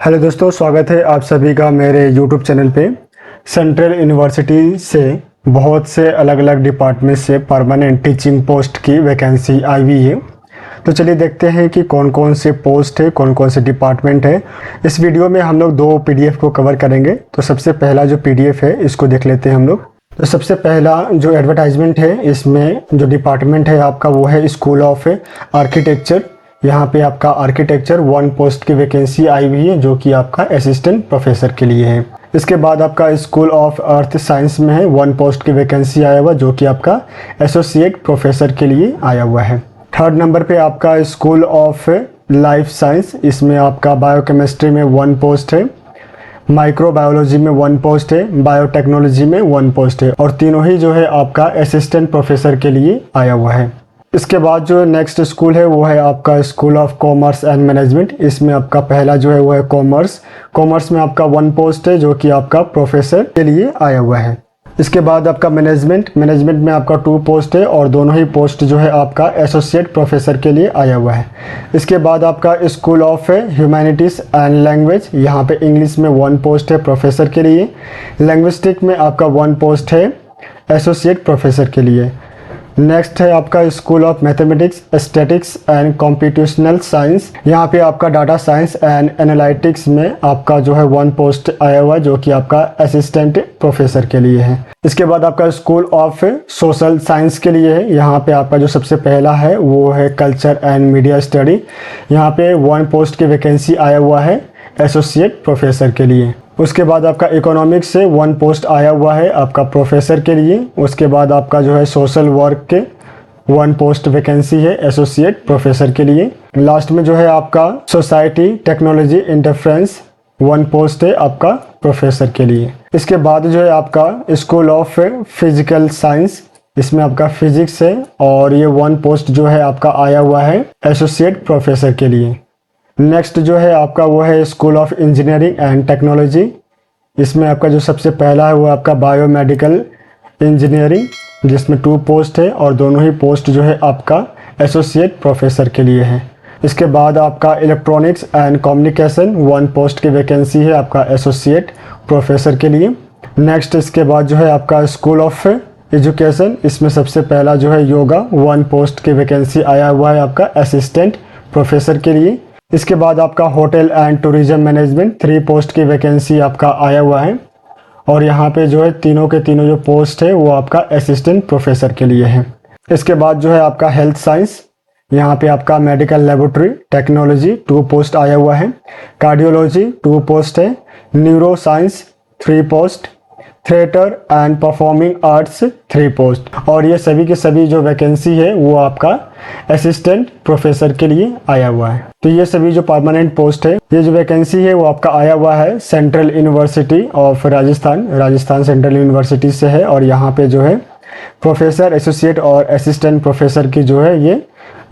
Hello दोस्तों, स्वागत है आप सभी का मेरे यूट्यूब चैनल पे। सेंट्रल यूनिवर्सिटी से बहुत से अलग अलग डिपार्टमेंट से परमानेंट टीचिंग पोस्ट की वैकेंसी आई हुई है। तो चलिए देखते हैं कि कौन कौन से पोस्ट है, कौन कौन से डिपार्टमेंट है। इस वीडियो में हम लोग दो पीडीएफ को कवर करेंगे। तो सबसे पहला जो पीडीएफ है इसको देख लेते हैं हम लोग। तो सबसे पहला जो एडवर्टाइजमेंट है, इसमें जो डिपार्टमेंट है आपका वो है स्कूल ऑफ आर्किटेक्चर। यहाँ पे आपका आर्किटेक्चर 1 पोस्ट की वैकेंसी आई हुई है, जो कि आपका असिस्टेंट प्रोफेसर के लिए है। इसके बाद आपका स्कूल ऑफ अर्थ साइंस में है 1 पोस्ट की वैकेंसी आया हुआ, जो कि आपका एसोसिएट प्रोफेसर के लिए आया हुआ है। थर्ड नंबर पे आपका स्कूल ऑफ लाइफ साइंस, इसमें आपका बायोकेमिस्ट्री में 1 पोस्ट है, माइक्रोबायोलॉजी में 1 पोस्ट है, बायोटेक्नोलॉजी में 1 पोस्ट है, और तीनों ही जो है आपका असिस्टेंट प्रोफेसर के लिए आया हुआ है। इसके बाद जो नेक्स्ट स्कूल है वो है आपका school of commerce and management. इसमें आपका पहला जो है वो है कॉमर्स में आपका 1 पोस्ट है, जो कि आपका प्रोफेसर के लिए आया हुआ है। इसके बाद आपका मैनेजमेंट में आपका 2 पोस्ट है, और दोनों ही पोस्ट जो है आपका एसोसिएट प्रोफेसर के लिए आया हुआ है। इसके बाद आपका school of humanities and language, यहाँ पे इंग्लिश में 1 पोस्ट है प्रोफेसर के लिए। लैंग्विस्टिक में आपका 1 पोस्ट है एसोसिएट प्रोफेसर के लिए। नेक्स्ट है आपका school of mathematics, statics and computational science. यहाँ पे आपका डाटा साइंस एंड एनालिटिक्स में आपका जो है 1 पोस्ट आया हुआ है, जो कि आपका असिस्टेंट प्रोफेसर के लिए है। इसके बाद आपका स्कूल ऑफ सोशल साइंस के लिए है। यहाँ पे आपका जो सबसे पहला है वो है कल्चर एंड मीडिया स्टडी। यहाँ पे 1 पोस्ट की वैकेंसी आया हुआ है एसोसिएट प्रोफेसर के लिए। उसके बाद आपका इकोनॉमिक्स से 1 पोस्ट आया हुआ है आपका प्रोफेसर के लिए। उसके बाद आपका जो है सोशल वर्क के 1 पोस्ट वैकेंसी है एसोसिएट प्रोफेसर के लिए। लास्ट में जो है आपका सोसाइटी टेक्नोलॉजी इंटरफ्रेंस 1 पोस्ट है आपका प्रोफेसर के लिए। इसके बाद जो है आपका स्कूल ऑफ फिजिकल साइंस, इसमें आपका फिजिक्स है, और ये 1 पोस्ट जो है आपका आया हुआ है एसोसिएट प्रोफेसर के लिए। नेक्स्ट जो है आपका वो है school of engineering and technology. इसमें आपका जो सबसे पहला है वो आपका बायोमेडिकल इंजीनियरिंग, जिसमें 2 पोस्ट है, और दोनों ही पोस्ट जो है आपका एसोसिएट प्रोफेसर के लिए है। इसके बाद आपका इलेक्ट्रॉनिक्स एंड कम्युनिकेशन 1 पोस्ट की वैकेंसी है आपका एसोसिएट प्रोफेसर के लिए। नेक्स्ट इसके बाद जो है आपका स्कूल ऑफ एजुकेशन, इसमें सबसे पहला जो है योगा 1 पोस्ट की वैकेंसी आया हुआ है आपका असिस्टेंट प्रोफेसर के लिए। इसके बाद आपका hotel and tourism management 3 post की वैकेंसी आपका आया हुआ है, और यहाँ पे जो है तीनों के तीनों जो पोस्ट है वो आपका असिस्टेंट प्रोफेसर के लिए है। इसके बाद जो है आपका हेल्थ साइंस, यहाँ पे आपका मेडिकल लेबोरेटरी टेक्नोलॉजी 2 पोस्ट आया हुआ है। कार्डियोलॉजी 2 पोस्ट है। Neuro science 3 post. Theatre and performing arts 3 post. और ये सभी के सभी जो वैकेंसी है वो आपका असिस्टेंट प्रोफेसर के लिए आया हुआ है। तो ये सभी जो परमानेंट पोस्ट है, ये जो वैकेंसी है वो आपका आया हुआ है central university of Rajasthan central university से है। और यहाँ पे जो है प्रोफेसर, एसोसिएट और असिस्टेंट प्रोफेसर की जो है ये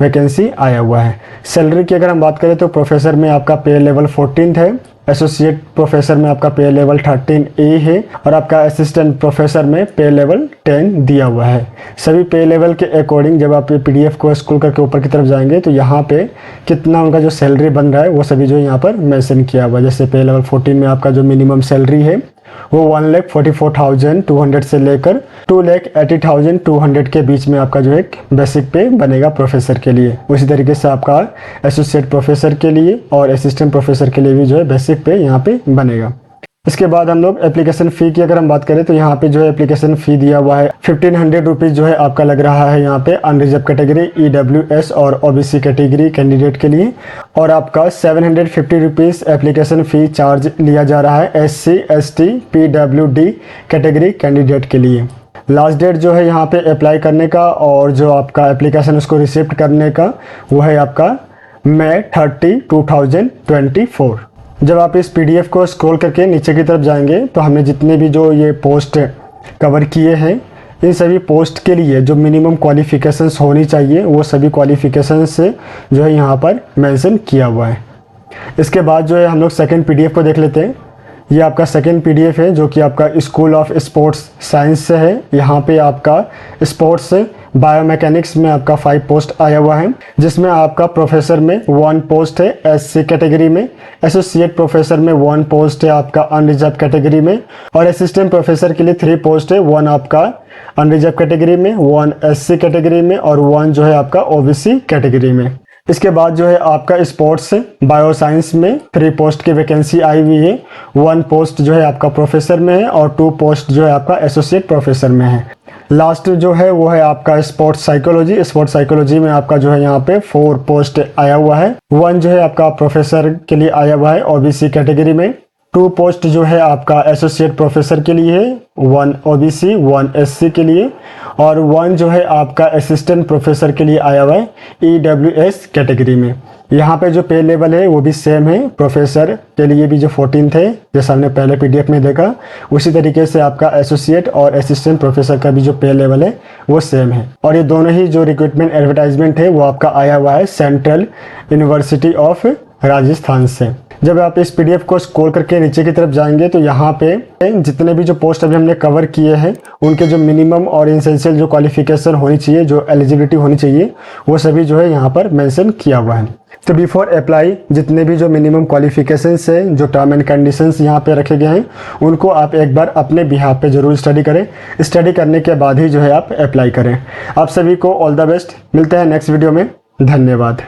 वैकेंसी आया हुआ है। सैलरी की अगर हम बात करें तो प्रोफेसर में आपका पे लेवल 14 है, एसोसिएट प्रोफेसर में आपका पे लेवल 13A है, और आपका असिस्टेंट प्रोफेसर में पे लेवल 10 दिया हुआ है। सभी पे लेवल के अकॉर्डिंग जब आप ये पीडीएफ को स्क्रॉल करके ऊपर की तरफ जाएंगे तो यहाँ पे कितना उनका जो सैलरी बन रहा है वो सभी जो यहाँ पर मेंशन किया हुआ है। जैसे पे लेवल 14 में आपका जो मिनिमम सैलरी है वो 1,44,200 से लेकर 2,80,200 के बीच में आपका जो एक बेसिक पे बनेगा प्रोफेसर के लिए। उसी तरीके से आपका एसोसिएट प्रोफेसर के लिए और असिस्टेंट प्रोफेसर के लिए भी जो है बेसिक पे यहाँ पे बनेगा। इसके बाद हम लोग एप्लीकेशन फ़ी की अगर हम बात करें तो यहाँ पे जो है एप्लीकेशन फ़ी दिया हुआ है 1500 रुपीज़ जो है आपका लग रहा है यहाँ पे अनरिजर्व कैटेगरी, EWS और OBC कैटेगरी कैंडिडेट के लिए। और आपका 750 रुपीज़ एप्लीकेशन फ़ी चार्ज लिया जा रहा है SC, ST, PWD category candidate के लिए। लास्ट डेट जो है यहाँ पे अप्लाई करने का और जो आपका एप्लीकेशन उसको रिसिप्ट करने का वो है आपका May 30, 2024। जब आप इस पीडीएफ को स्क्रॉल करके नीचे की तरफ जाएंगे तो हमने जितने भी जो ये पोस्ट कवर किए हैं, इन सभी पोस्ट के लिए जो मिनिमम क्वालिफिकेशंस होनी चाहिए वो सभी क्वालिफिकेशंस से जो है यहाँ पर मेंशन किया हुआ है। इसके बाद जो है हम लोग सेकंड पीडीएफ को देख लेते हैं। ये आपका सेकंड पीडीएफ है जो कि आपका स्कूल ऑफ स्पोर्ट्स साइंस से है। यहाँ पे आपका स्पोर्ट्स बायोमैकेनिक्स में आपका 5 पोस्ट आया हुआ है, जिसमें आपका प्रोफेसर में 1 पोस्ट है एससी कैटेगरी में, एसोसिएट प्रोफेसर में 1 पोस्ट है आपका अनरिजर्व कैटेगरी में, और असिस्टेंट प्रोफेसर के लिए 3 पोस्ट है, 1 आपका अनरिजर्व कैटेगरी में, 1 एससी कैटेगरी में और 1 जो है आपका ओबीसी कैटेगरी में। इसके बाद जो है आपका स्पोर्ट्स बायोसाइंस में 3 पोस्ट की वैकेंसी आई हुई है। 1 पोस्ट जो है आपका प्रोफेसर में है और 2 पोस्ट जो है आपका एसोसिएट प्रोफेसर में है। लास्ट जो है वो है आपका स्पोर्ट्स साइकोलॉजी। स्पोर्ट्स साइकोलॉजी में आपका जो है यहाँ पे 4 पोस्ट आया हुआ है। 1 जो है आपका प्रोफेसर के लिए आया हुआ है ओबीसी कैटेगरी में, 2 पोस्ट जो है आपका एसोसिएट प्रोफेसर के लिए है, 1 ओबीसी 1 एससी के लिए, और 1 जो है आपका असिस्टेंट प्रोफेसर के लिए आया हुआ है ईडब्ल्यूएस कैटेगरी में। यहाँ पे जो पे लेवल है वो भी सेम है, प्रोफेसर के लिए भी जो 14 थे जैसा हमने पहले पीडीएफ में देखा, उसी तरीके से आपका एसोसिएट और असिस्टेंट प्रोफेसर का भी जो पे लेवल है वो सेम है। और ये दोनों ही जो रिक्रूटमेंट एडवर्टाइजमेंट है वो आपका आया हुआ है सेंट्रल यूनिवर्सिटी ऑफ राजस्थान से। जब आप इस पीडीएफ को स्क्रॉल करके नीचे की तरफ जाएंगे तो यहाँ पे जितने भी जो पोस्ट अभी हमने कवर किए हैं उनके जो मिनिमम और एसेंशियल जो क्वालिफिकेशन होनी चाहिए, जो एलिजिबिलिटी होनी चाहिए, वो सभी जो है यहाँ पर मेंशन किया हुआ है। तो बिफोर अप्लाई जितने भी जो मिनिमम क्वालिफिकेशंस हैं, जो टर्म एंड कंडीशंस यहाँ पे रखे गए हैं, उनको आप एक बार अपने बिहाफ पे जरूर स्टडी करें। स्टडी करने के बाद ही जो है आप अप्लाई करें। आप सभी को ऑल द बेस्ट। मिलते हैं नेक्स्ट वीडियो में। धन्यवाद।